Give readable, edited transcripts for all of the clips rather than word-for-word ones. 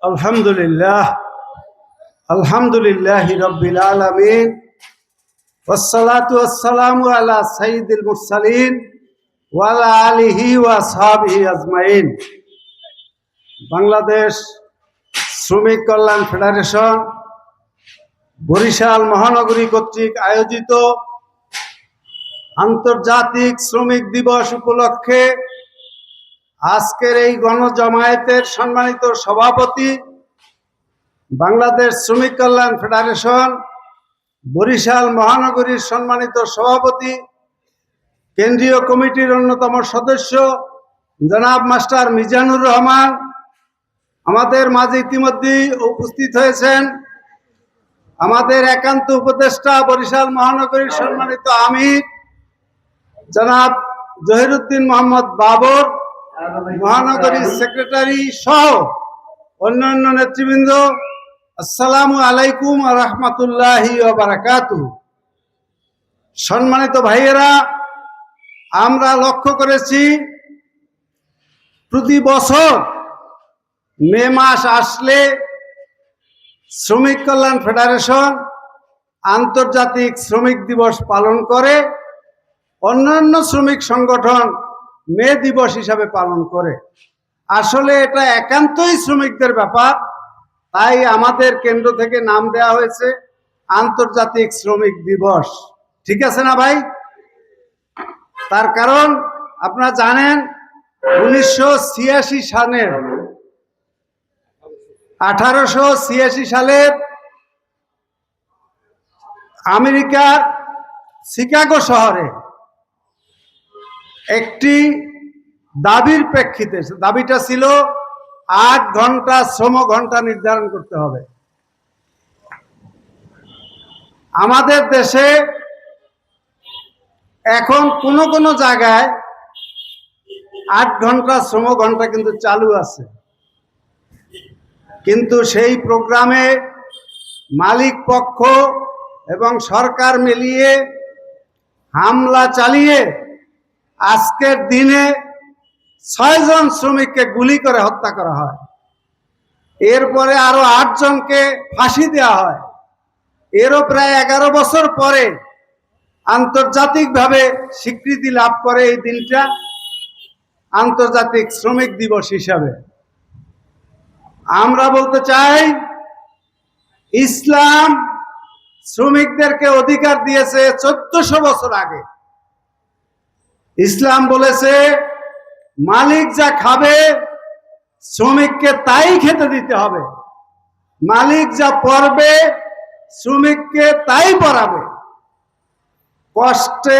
আলহামদুলিল্লাহ আলহামদুলিল্লাহি রাব্বিল আলামিন ওয়াসসালাতু ওয়াসসালামু আলা সাইয়্যিদিল মুরসালিন ওয়া আলা আলিহি ওয়া আসহাবিহি আজমাইন। বাংলাদেশ শ্রমিক কল্যাণ ফেডারেশন বরিশাল মহানগরী কর্তৃক আয়োজিত আন্তর্জাতিক শ্রমিক দিবস উপলক্ষে আজকের এই গণজমায়েতের সম্মানিত সভাপতি, বাংলাদেশ শ্রমিক কল্যাণ ফেডারেশন বরিশাল মহানগরীর সম্মানিত সভাপতি, কেন্দ্রীয় কমিটির অন্যতম সদস্য জনাব মাস্টার মিজানুর রহমান, আমাদের মাঝে ইতিমধ্যেই উপস্থিত হয়েছেন আমাদের একান্ত উপদেষ্টা বরিশাল মহানগরীর সম্মানিত আমির জনাব জহিরুদ্দিন মোহাম্মদ বাবর, মহানগরীর সেক্রেটারি সহ অন্যান্য নেতৃবৃন্দ, আসসালামু আলাইকুম ওয়া রাহমাতুল্লাহি ওয়া বারাকাতুহু। সম্মানিত ভাইয়েরা, আমরা লক্ষ্য করেছি প্রতি বছর মে মাস আসলে শ্রমিক কল্যাণ ফেডারেশন আন্তর্জাতিক শ্রমিক দিবস পালন করে, অন্যান্য শ্রমিক সংগঠন মে দিবস হিসাবে পালন করে। আসলে এটা একান্তই শ্রমিকদের ব্যাপার, তাই আমাদের কেন্দ্র থেকে নাম দেওয়া হয়েছে আন্তর্জাতিক শ্রমিক দিবস। ঠিক আছে না ভাই? তার কারণ আপনারা জানেন 1886 সালের আমেরিকার শিকাগো শহরে একটি দাবির প্রেক্ষিতে, দাবিটা ছিল 8 ঘন্টা শ্রম ঘন্টা নির্ধারণ করতে হবে। আমাদের দেশে এখন কোন জায়গায় 8 ঘন্টা শ্রম ঘন্টা কিন্তু চালু আছে, কিন্তু সেই প্রোগ্রামে মালিক পক্ষ এবং সরকার মিলিয়ে হামলা চালিয়ে আজকের দিনে 6 জন শ্রমিককে গুলি করে হত্যা করা হয়। এরপরে আরো 8 জনকে ফাঁসি দেওয়া হয়। এরও প্রায় 11 বছর পরে আন্তর্জাতিকভাবে স্বীকৃতি লাভ করে এই দিনটা আন্তর্জাতিক শ্রমিক দিবস হিসাবে। আমরা বলতে চাই, ইসলাম শ্রমিকদেরকে অধিকার দিয়েছে 1400 বছর আগে। ইসলাম বলেছে মালিক যা খাবে শ্রমিককে তাই খেতে দিতে হবে, মালিক যা পড়বে শ্রমিককে তাই পড়াবে। কষ্টে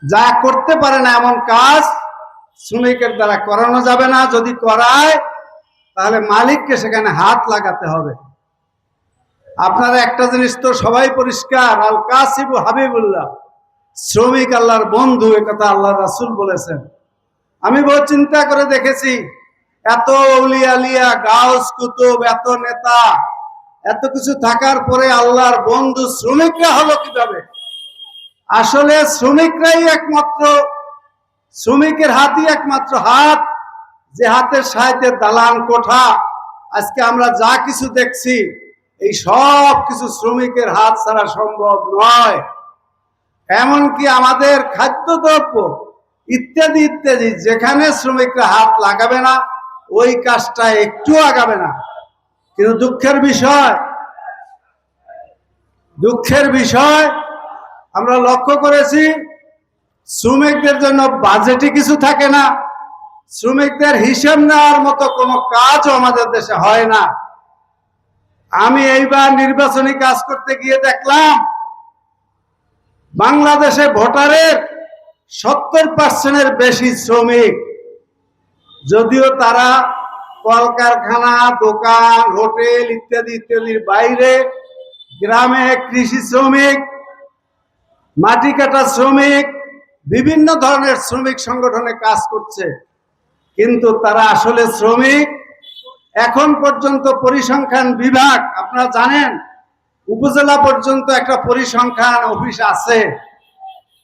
যা করতে পারে না এমন কাজ শ্রমিকের দ্বারা করানো যাবে না, যদি করায় তাহলে মালিককে সেখানে হাত লাগাতে হবে। আপনারা একটা জিনিস তো সবাই পরিষ্কার, আল কাসিবু হাবিবুল্লাহ, শ্রমিক আল্লাহর বন্ধু, একথা আল্লাহ রাসূল বলেছেন। আমি বহু চিন্তা করে দেখেছি, এত আউলিয়া আলিয়া, গাউস কুতুব, এত নেতা, এত কিছু থাকার পরে আল্লাহর বন্ধু শ্রমিকরা হলো কিভাবে? আসলে শ্রমিকরাই একমাত্র, শ্রমিকের হাতই একমাত্র হাত, যে হাতের সাহায্যে দালান কোঠা আজকে আমরা যা কিছু দেখছি, এই সব কিছু শ্রমিকের হাত ছাড়া সম্ভব নয়। এমনকি আমাদের খাদ্যদ্রব্য ইত্যাদি ইত্যাদি, যেখানে শ্রমিকরা হাত লাগাবে না ওই কাজটা একটু আগাবে না। কিন্তু দুঃখের বিষয় আমরা লক্ষ্য করেছি, শ্রমিকদের জন্য বাজেটে কিছু থাকে না, শ্রমিকদের হিসেব নেওয়ার মতো কোনো কাজও আমাদের দেশে হয় না। আমি এইবার নির্বাচনী কাজ করতে গিয়ে দেখলাম বাংলাদেশে ভোটারের 70% বেশি শ্রমিক, যদিও তারা কলকারখানা, দোকান, হোটেল ইত্যাদি ইত্যাদির বাইরে গ্রামে কৃষি শ্রমিক, মাটি কাটা শ্রমিক, বিভিন্ন ধরনের শ্রমিক সংগঠনে কাজ করছে, কিন্তু তারা আসলে শ্রমিক। এখন পর্যন্ত পরিসংখ্যান বিভাগ, আপনারা জানেন উপজেলা পর্যন্ত একটা পরিসংখ্যান অফিস আছে,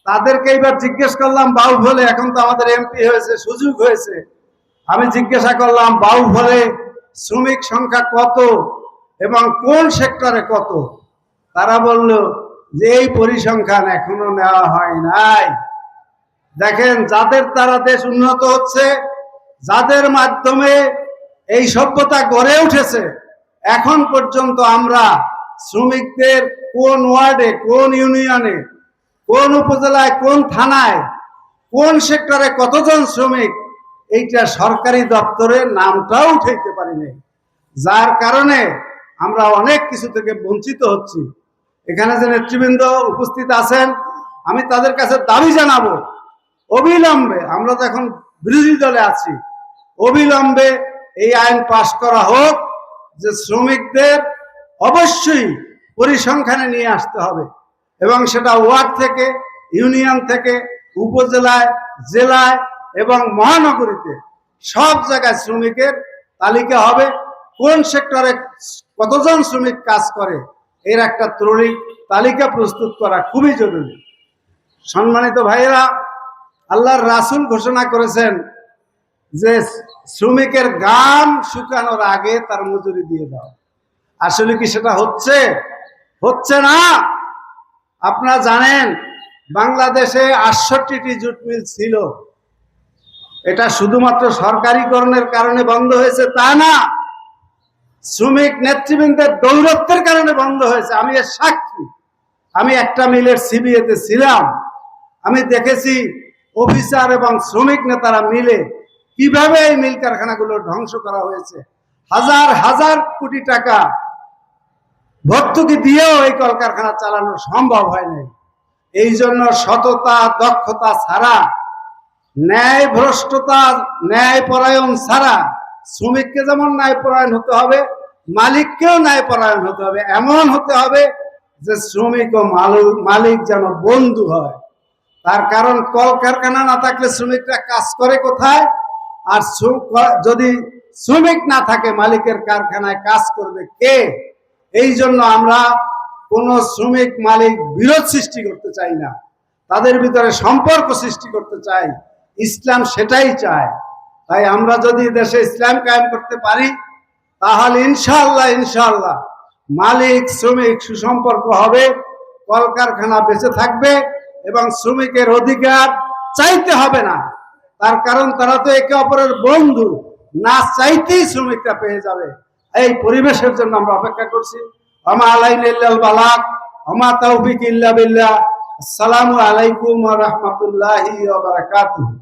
তাদেরকে এবার জিজ্ঞেস করলাম বাউফলে, এখন তো আমাদের এমপি হয়েছে, সুযোগ হয়েছে, আমি জিজ্ঞাসা করলাম বাউফলে শ্রমিক সংখ্যা কত এবং কোন সেক্টরে কত, তারা বলল যে এই পরিসংখ্যান এখনো নেওয়া হয় নাই। দেখেন, যাদের দ্বারা দেশ উন্নত হচ্ছে, যাদের মাধ্যমে এই সভ্যতা গড়ে উঠেছে, এখন পর্যন্ত আমরা শ্রমিকদের কোন ওয়ার্ডে, কোন ইউনিয়নে, কোন উপজেলায়, কোন থানায়, কোন সেক্টরে কতজন শ্রমিক, এইটা সরকারি দপ্তরে নামটাও উঠাইতে পারিনি, যার কারণে আমরা অনেক কিছু থেকে বঞ্চিত হচ্ছি। এখানে যে নেতৃবৃন্দ উপস্থিত আছেন, আমি তাদের কাছে দাবি জানাবো, অবিলম্বে, আমরা তো এখন বিরোধী দলে আছি, অবিলম্বে এই আইন পাশ করা হোক যে শ্রমিকদের অবশ্যই পরিসংখ্যানে নিয়ে আসতে হবে, এবং সেটা ওয়ার্ড থেকে, ইউনিয়ন থেকে, উপজেলায়, জেলায় এবং মহানগরীতে সব জায়গায় শ্রমিকের তালিকা হবে। কোন সেক্টরে কতজন শ্রমিক কাজ করে এর একটা তালিকা প্রস্তুত করা খুবই জরুরি। সম্মানিত ভাইয়েরা, আল্লাহর রাসূল ঘোষণা করেছেন যে শ্রমিকের ঘাম শুকানোর আগে তার মজুরি দিয়ে দাও। আসলে কি সেটা হচ্ছে? হচ্ছে না। আপনারা জানেন, বাংলাদেশে 68টি জুট মিল ছিল। এটা শুধুমাত্র সরকারিকরণের কারণে বন্ধ হয়েছে তা না, শ্রমিক নেতৃবৃন্দের দৌরত্বের কারণে বন্ধ হয়েছে। আমি এর সাক্ষী। আমি একটা মিলের সিবিএতে ছিলাম, আমি দেখেছি অফিসার এবং শ্রমিক নেতারা মিলে কিভাবে এই মিল কারখানাগুলো ধ্বংস করা হয়েছে। হাজার হাজার কোটি টাকা ভর্তুকি দিয়েও এই কলকারখানা চালানো সম্ভব হয় নাই। এই জন্য সততা, দক্ষতা ছাড়া, ন্যায় ভ্রষ্টতা, ন্যায় পরায়ণ ছাড়া, শ্রমিককে যেমন ন্যায় পরায়ণ হতে হবে, মালিককেও ন্যায় পরায়ণ হতে হবে। এমন হতে হবে যে শ্রমিক ও মালিক যেন বন্ধু হয়। তার কারণ, কলকারখানা না থাকলে শ্রমিকরা কাজ করে কোথায়? আর যদি শ্রমিক না থাকে, মালিকের কারখানায় কাজ করবে কে? এই জন্য আমরা কোন শ্রমিক মালিক বিরোধ সৃষ্টি করতে চাই না, তাদের ভিতরে সম্পর্ক সৃষ্টি করতে চাই। ইসলাম সেটাই চায়। তাই আমরা যদি দেশে ইসলাম কায়েম করতে পারি, তাহলে ইনশাআল্লাহ ইনশাআল্লাহ মালিক শ্রমিক সুসম্পর্ক হবে, কলকারখানা বেঁচে থাকবে এবং শ্রমিকের অধিকার চাইতে হবে না। তার কারণ তারা তো একে অপরের বন্ধু, না চাইতেই শ্রমিকরা পেয়ে যাবে। এই পরিবেশের জন্য আমরা অপেক্ষা করছি। আমা আলাইনা ইল্লাল বালাগ, আমা তাওফিক ইল্লা বিল্লাহ। আসসালামু আলাইকুম ওয়া রাহমাতুল্লাহি ওয়া বারাকাতুহু।